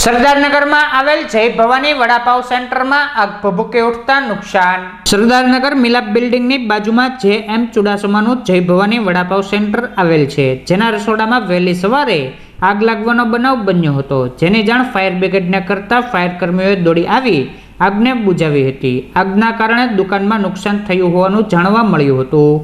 સરદારનગરમાં આવેલ જય ભવાની વડાપાવ સેન્ટરમાં આગ ભભૂકી ઉઠતા નુકસાન। સરદારનગર મિલાપ બિલ્ડિંગની બાજુમાં JM ચુડાસમાનું જય ભવાની વડાપાવ સેન્ટર આવેલ છે, જેના રસોડામાં વહેલી સવારે આગ લાગવાનો બનાવ બન્યો હતો, જેની જાણ ફાયર બ્રિગેડને કરતા ફાયર કર્મીઓએ દોડી આવી આગને બુઝાવી હતી। આગના કારણે દુકાનમાં નુકસાન થયું હોવાનું જાણવા મળ્યું હતું।